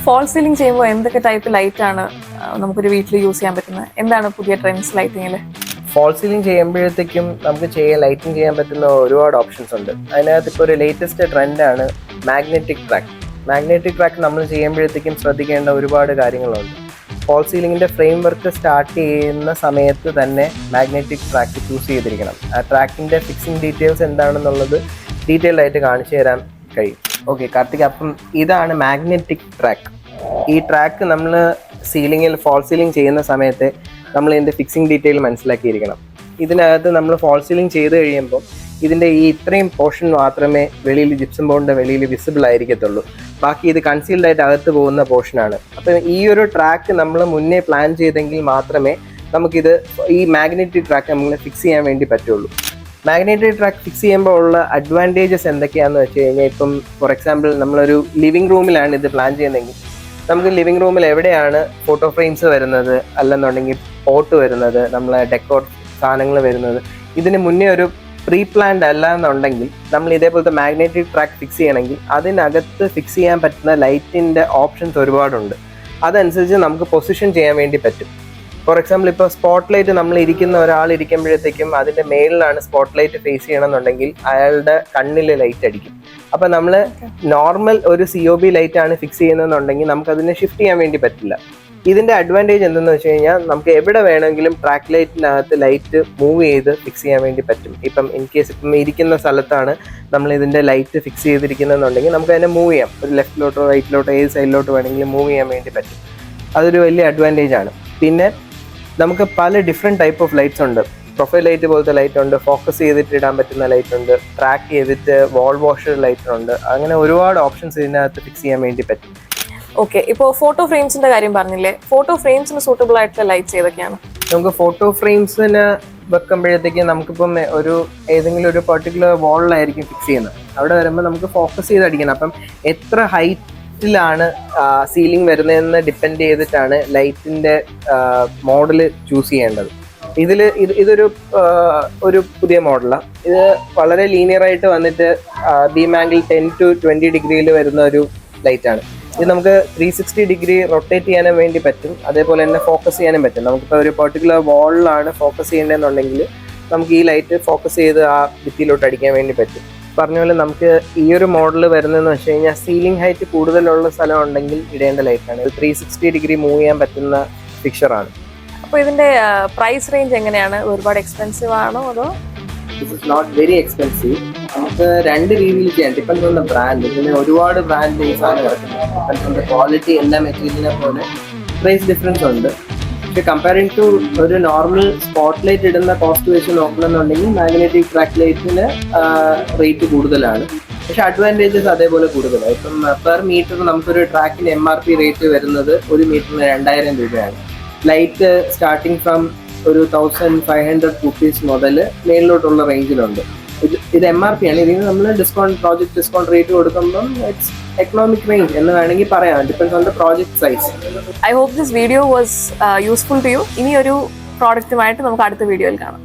Fall ceiling ചെയ്യുമ്പോൾ എന്തൊക്കെ type light ആണ് നമുക്കൊരു വീട്ടിൽ യൂസ് ചെയ്യാൻ പറ്റുന്നത്? എന്താണ് പുതിയ ട്രെൻഡ്സ് ലൈറ്റിങ്ങിൽ? ഫോൾ സീലിംഗ് ചെയ്യുമ്പോഴത്തേക്കും നമുക്ക് ലൈറ്റിംഗ് ചെയ്യാൻ പറ്റുന്ന ഒരുപാട് ഓപ്ഷൻസ് ഉണ്ട്. അതിനകത്ത് ഇപ്പോൾ ഒരു ലേറ്റസ്റ്റ് ട്രെൻഡാണ് മാഗ്നറ്റിക് ട്രാക്ക്. മാഗ്നറ്റിക് ട്രാക്ക് നമ്മൾ ചെയ്യുമ്പോഴത്തേക്കും ശ്രദ്ധിക്കേണ്ട ഒരുപാട് കാര്യങ്ങളുണ്ട്. ഫോൾ സീലിംഗിൻ്റെ ഫ്രെയിം വർക്ക് സ്റ്റാർട്ട് ചെയ്യുന്ന സമയത്ത് തന്നെ മാഗ്നറ്റിക് ട്രാക്ക് ചൂസ് ചെയ്തിരിക്കണം. ആ ട്രാക്കിൻ്റെ ഫിക്സിംഗ് ഡീറ്റെയിൽസ് എന്താണെന്നുള്ളത് ഡീറ്റെയിൽഡ് ആയിട്ട് കാണിച്ചു തരാൻ കഴിയും. ഓക്കെ കാർത്തിക്, അപ്പം ഇതാണ് മാഗ്നറ്റിക് ട്രാക്ക്. ഈ ട്രാക്ക് നമ്മൾ ഫോൾ സീലിംഗ് ചെയ്യുന്ന സമയത്ത് നമ്മൾ ഇതിൻ്റെ ഫിക്സിംഗ് ഡീറ്റെയിൽ മനസ്സിലാക്കിയിരിക്കണം. ഇതിനകത്ത് നമ്മൾ ഫോൾ സീലിംഗ് ചെയ്ത് കഴിയുമ്പോൾ ഇതിൻ്റെ ഇത്രയും പോർഷൻ മാത്രമേ വെളിയിൽ ജിപ്സം ബോർഡിൻ്റെ വെളിയിൽ വിസിബിൾ ആയിരിക്കത്തുള്ളൂ. ബാക്കി ഇത് കൺസീൽഡ് ആയിട്ട് അകത്ത് പോകുന്ന പോർഷനാണ്. അപ്പം ഈ ഒരു ട്രാക്ക് നമ്മൾ മുന്നേ പ്ലാൻ ചെയ്തെങ്കിൽ മാത്രമേ നമുക്കിത് ഈ മാഗ്നറ്റിക് ട്രാക്ക് നമ്മൾ ഫിക്സ് ചെയ്യാൻ വേണ്ടി പറ്റുള്ളൂ. മാഗ്നറ്റിക് ട്രാക്ക് ഫിക്സ് ചെയ്യുമ്പോൾ ഉള്ള അഡ്വാൻറ്റേജസ് എന്തൊക്കെയാണെന്ന് വെച്ച് കഴിഞ്ഞാൽ, ഇപ്പം ഫോർ എക്സാമ്പിൾ നമ്മളൊരു ലിവിങ് റൂമിലാണ് ഇത് പ്ലാൻ ചെയ്യുന്നതെങ്കിൽ നമുക്ക് ലിവിങ് റൂമിൽ എവിടെയാണ് ഫോട്ടോ ഫ്രെയിംസ് വരുന്നത്, അല്ലെന്നുണ്ടെങ്കിൽ പോട്ട് വരുന്നത്, നമ്മളെ ഡെക്കോർ സാധനങ്ങൾ വരുന്നത്, ഇതിന് മുന്നേ ഒരു പ്രീ പ്ലാൻഡ് അല്ല എന്നുണ്ടെങ്കിൽ നമ്മൾ ഇതേപോലത്തെ മാഗ്നറ്റിക് ട്രാക്ക് ഫിക്സ് ചെയ്യണമെങ്കിൽ അതിനകത്ത് ഫിക്സ് ചെയ്യാൻ പറ്റുന്ന ലൈറ്റിൻ്റെ ഓപ്ഷൻസ് ഒരുപാടുണ്ട്. അതനുസരിച്ച് നമുക്ക് പൊസിഷൻ ചെയ്യാൻ വേണ്ടി പറ്റും. ഫോർ എക്സാമ്പിൾ ഇപ്പോൾ സ്പോട്ട് ലൈറ്റ് നമ്മൾ ഒരാൾ ഇരിക്കുമ്പോഴത്തേക്കും അതിൻ്റെ മേളിലാണ് സ്പോട്ട് ലൈറ്റ് ഫേസ് ചെയ്യണമെന്നുണ്ടെങ്കിൽ അയാളുടെ കണ്ണിൽ ലൈറ്റ് അടിക്കും. അപ്പം നമ്മൾ നോർമൽ ഒരു COB ലൈറ്റാണ് ഫിക്സ് ചെയ്യുന്നതെന്നുണ്ടെങ്കിൽ നമുക്കതിനെ ഷിഫ്റ്റ് ചെയ്യാൻ വേണ്ടി പറ്റില്ല. ഇതിൻ്റെ അഡ്വാൻറ്റേജ് എന്തെന്ന് വെച്ച് കഴിഞ്ഞാൽ നമുക്ക് എവിടെ വേണമെങ്കിലും ട്രാക്ക് ലൈറ്റിനകത്ത് ലൈറ്റ് മൂവ് ചെയ്ത് ഫിക്സ് ചെയ്യാൻ വേണ്ടി പറ്റും. ഇപ്പം ഇൻ കേസ് ഇപ്പം ഇരിക്കുന്ന സ്ഥലത്താണ് നമ്മൾ ഇതിൻ്റെ ലൈറ്റ് ഫിക്സ് ചെയ്തിരിക്കുന്നതെന്നുണ്ടെങ്കിൽ നമുക്ക് അതിനെ മൂവ് ചെയ്യാം. ഒരു ലെഫ്റ്റിലോട്ടോ റൈറ്റിലോട്ടോ ഏത് സൈഡിലോട്ടോ വേണമെങ്കിലും മൂവ് ചെയ്യാൻ വേണ്ടി പറ്റും. അതൊരു വലിയ അഡ്വാൻറ്റേജ് ആണ്. പിന്നെ നമുക്ക് പല ഡിഫറെൻറ്റ് ടൈപ്പ് ഓഫ് ലൈറ്റ്സ് ഉണ്ട്. പ്രൊഫൈൽ ലൈറ്റ് പോലത്തെ ലൈറ്റ് ഉണ്ട്, ഫോക്കസ് ചെയ്തിട്ട് ഇടാൻ പറ്റുന്ന ലൈറ്റ് ഉണ്ട്, ട്രാക്ക് ചെയ്തിട്ട് വാൾ വാഷർ ലൈറ്റ് ഉണ്ട്. അങ്ങനെ ഒരുപാട് ഓപ്ഷൻസ് ഇതിനകത്ത് ഫിക്സ് ചെയ്യാൻ വേണ്ടി പറ്റും. ഓക്കെ, ഇപ്പോൾ ഫോട്ടോ ഫ്രെയിംസിന്റെ കാര്യം പറഞ്ഞില്ലേ, ഫോട്ടോ ഫ്രെയിംസിന് സൂട്ടബിൾ ആയിട്ടുള്ള ലൈറ്റ്സ് ഏതൊക്കെയാണ്? നമുക്ക് ഫോട്ടോ ഫ്രെയിംസിന് വെക്കുമ്പോഴത്തേക്കും നമുക്കിപ്പം ഏതെങ്കിലും ഒരു പെർട്ടിക്കുലർ വാളിലായിരിക്കും ഫിക്സ് ചെയ്യുന്നത്. അവിടെ വരുമ്പോൾ നമുക്ക് ഫോക്കസ് ചെയ്ത് അടിക്കണം. അപ്പം എത്ര ഹൈറ്റിലാണ് സീലിംഗ് വരുന്നതെന്ന് ഡിപ്പെൻഡ് ചെയ്തിട്ടാണ് ലൈറ്റിൻ്റെ മോഡൽ ചൂസ് ചെയ്യേണ്ടത്. ഇതൊരു പുതിയ മോഡലാണ്. ഇത് വളരെ ലീനിയറായിട്ട് വന്നിട്ട് ബീം ആംഗിൾ 10 to 20 ഡിഗ്രിയിൽ വരുന്ന ഒരു ലൈറ്റാണ്. ഇത് നമുക്ക് 360 ഡിഗ്രി റൊട്ടേറ്റ് ചെയ്യാനും വേണ്ടി പറ്റും. അതേപോലെ തന്നെ ഫോക്കസ് ചെയ്യാനും പറ്റും. നമുക്കിപ്പോൾ ഒരു പെർട്ടിക്കുലർ വാളിലാണ് ഫോക്കസ് ചെയ്യേണ്ടതെന്നുണ്ടെങ്കിൽ നമുക്ക് ഈ ലൈറ്റ് ഫോക്കസ് ചെയ്ത് ആ ഭിത്തിയിലോട്ട് അടിക്കാൻ വേണ്ടി പറ്റും. പറഞ്ഞ പോലെ നമുക്ക് ഈ ഒരു മോഡൽ വരുന്നതെന്ന് വെച്ച് കഴിഞ്ഞാൽ സീലിംഗ് ഹൈറ്റ് കൂടുതലുള്ള സ്ഥലം ഉണ്ടെങ്കിൽ ഇടേണ്ട ലൈറ്റാണ്. ഇത് 360 ഡിഗ്രി മൂവ് ചെയ്യാൻ പറ്റുന്ന ഫിക്ചറാണ്. അപ്പോൾ ഇതിൻ്റെ പ്രൈസ് റേഞ്ച് എങ്ങനെയാണ്? ഒരുപാട് എക്സ്പെൻസീവ് ആണോ അതോ? This is not very expensive. നമുക്ക് രണ്ട് രീതിയിൽ ചെയ്യാം. Depends on the brand. ഇതിന് ഒരുപാട് ബ്രാൻഡ് ഈ സാധനം കിടക്കുന്നത്. ഡിപ്പെൻസ് ഓൺ ദ ക്വാളിറ്റി, എല്ലാ മെറ്റീരിയലിനെ പോലെ പ്രൈസ് ഡിഫറൻസ് ഉണ്ട്. പക്ഷെ കമ്പയറിംഗ് ടു ഒരു നോർമൽ സ്പോട്ട് ലൈറ്റ് ഇടുന്ന കോസ്റ്റ് വെച്ച് നോക്കണമെന്നുണ്ടെങ്കിൽ മാഗ്നറ്റിക് ട്രാക്ക് ലൈറ്റിന് റേറ്റ് കൂടുതലാണ്. പക്ഷെ അഡ്വാൻറ്റേജസ് അതേപോലെ കൂടുതലാണ്. ഇപ്പം പെർ മീറ്റർ നമുക്കൊരു ട്രാക്കിന് MRP റേറ്റ് വരുന്നത് ഒരു മീറ്ററിന് 2000 രൂപയാണ്. ലൈറ്റ് സ്റ്റാർട്ടിങ് ഫ്രം ഒരു 1500 റുപ്പീസ് മുതൽ മേളിലോട്ടുള്ള റേഞ്ചിലുണ്ട്. ഇത് MRP ആണ്. ഇതിന് നമ്മൾ പ്രോജക്ട് ഡിസ്കൗണ്ട് റേറ്റ് കൊടുക്കുമ്പം ഇറ്റ്സ് എക്കണോമിക് റേഞ്ച് എന്ന് വേണമെങ്കിൽ പറയാം. Depends on the project size. I hope this video was useful to you. ഇനി ഒരു പ്രോഡക്റ്റുമായിട്ട് നമുക്ക് അടുത്ത വീഡിയോയിൽ കാണാം.